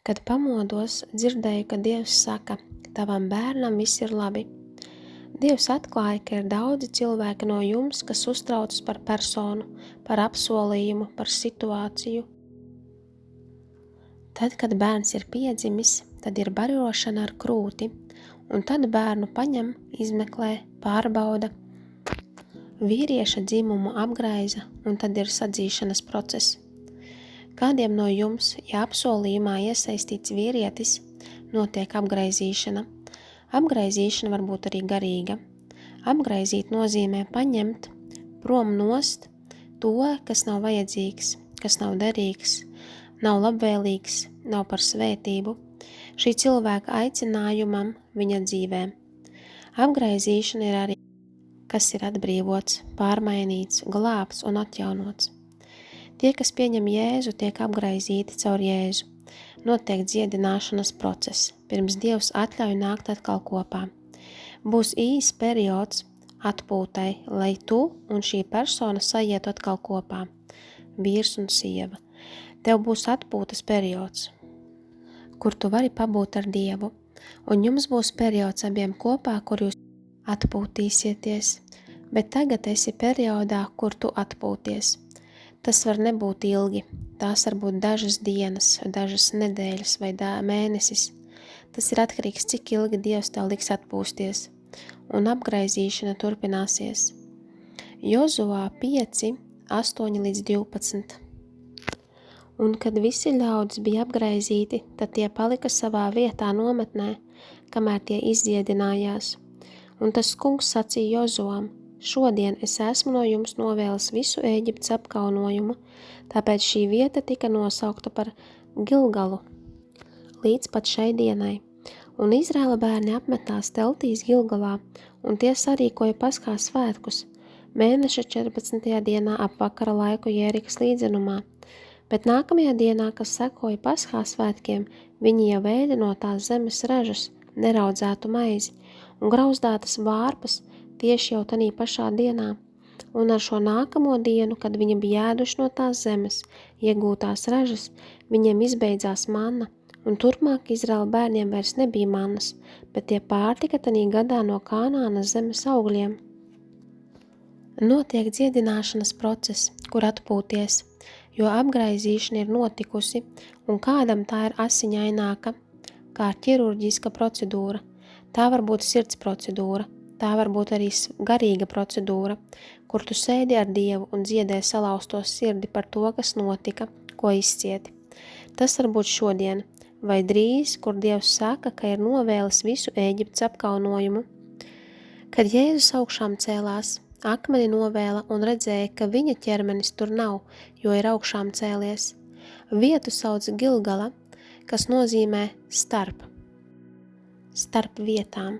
Kad pamodos, dzirdēju, ka Dievs saka, tavam bērnam viss ir labi. Dievs atklāja, ka ir daudzi cilvēki no jums, kas uztraucas par personu, par apsolījumu, par situāciju. Tad, kad bērns ir piedzimis, tad ir barošana ar krūti, un tad bērnu paņem, izmeklē, pārbauda, vīrieša dzimumu apgraiza, un tad ir sadzīšanas process. Kādiem no jums, ja apsolījumā iesaistīts vīrietis, notiek apgraizīšana. Apgraizīšana var būt arī garīga. Apgraizīt nozīmē paņemt prom nost to, kas nav vajadzīgs, kas nav derīgs, nav labvēlīgs, nav par svētību, šī cilvēka aicinājumam viņa dzīvē. Apgraizīšana ir arī, kas ir atbrīvots, pārmainīts, glābts un atjaunots. Tie, kas pieņem Jēzu, tiek apgraizīti caur Jēzu. Notiek dziedināšanas process, pirms Dievs atļauj nākt atkal kopā. Būs īs periods atpūtai, lai tu un šī persona saietu atkal kopā, vīrs un sieva. Tev būs atpūtas periods, kur tu vari pabūt ar Dievu, un jums būs periods abiem kopā, kur jūs atpūtīsieties, bet tagad esi periodā, kur tu atpūties. Tas var nebūt ilgi, tās var būt dažas dienas, dažas nedēļas vai mēnesis. Tas ir atkarīgs, cik ilgi Dievs tev liks atpūsties, un apgraizīšana turpināsies. Jozua 5, 8 līdz 12. Un kad visi ļaudis bija apgraizīti, tad tie palika savā vietā nometnē, kamēr tie izdziedinājās. Un tas kungs sacīja Jozuam, šodien es esmu no jums novēlis visu Ēģiptes apkaunojumu, tāpēc šī vieta tika nosaukta par Gilgalu līdz pat šai dienai. Un Izraēla bērni apmetās teltīs Gilgalā, un tie sarīkoja Paskā svētkus, mēneša 14. dienā ap vakara laiku Jērikas līdzenumā. Bet nākamajā dienā, kas sekoja Paskā svētkiem, viņi jau ēda no tās zemes ražas, neraudzētu maizi un grauzdātas vārpas, tieši jau tanī pašā dienā, un ar šo nākamo dienu, kad viņi bija ēduši no tās zemes, iegūtās ražas, viņiem izbeidzās manna, un turpmāk Izraēla bērniem vairs nebija mannas, bet tie pārtika tanī gadā no Kanānas zemes augļiem. Notiek dziedināšanas process, kur atpūties, jo apgraizīšana ir notikusi, un kādam tā ir asiņaināka, kā ķirurģiska procedūra. Tā var būt sirds procedūra. Tā var būt arī garīga procedūra, kur tu sēdi ar Dievu un dziedē salauztos sirdi par to, kas notika, ko izcieti. Tas var būt šodien, vai drīz, kur Dievs saka, ka ir novēlis visu Ēģiptes apkaunojumu. Kad Jēzus augšām cēlās, akmeni novēla un redzēja, ka viņa ķermenis tur nav, jo ir augšām cēlies. Vietu sauc Gilgala, kas nozīmē starp vietām,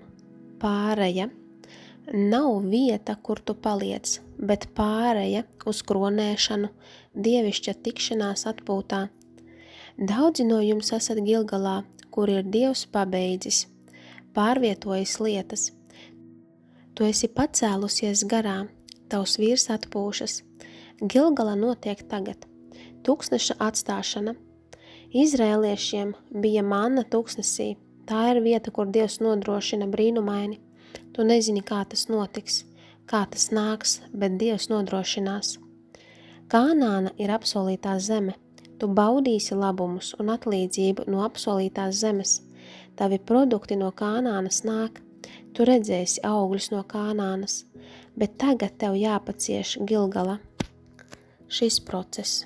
pāreja. Nav vieta, kur tu paliec, bet pāreja uz kronēšanu, dievišķa tikšanās atpūtā. Daudzi no jums esat Gilgalā, kur ir Dievs pabeidzis, pārvietojis lietas. Tu esi pacēlusies garā, tavs vīrs atpūšas. Gilgala notiek tagad. Tūkstneša atstāšana. Izrēliešiem bija manna tūkstnesī. Tā ir vieta, kur Dievs nodrošina brīnumaini. Tu nezini, kā tas notiks, kā tas nāks, bet Dievs nodrošinās. Kanāna ir apsolītā zeme. Tu baudīsi labumus un atlīdzību no apsolītās zemes. Tavi produkti no Kanānas nāk. Tu redzēsi augļus no Kanānas, bet tagad tev jāpacieš Gilgala. Šis process.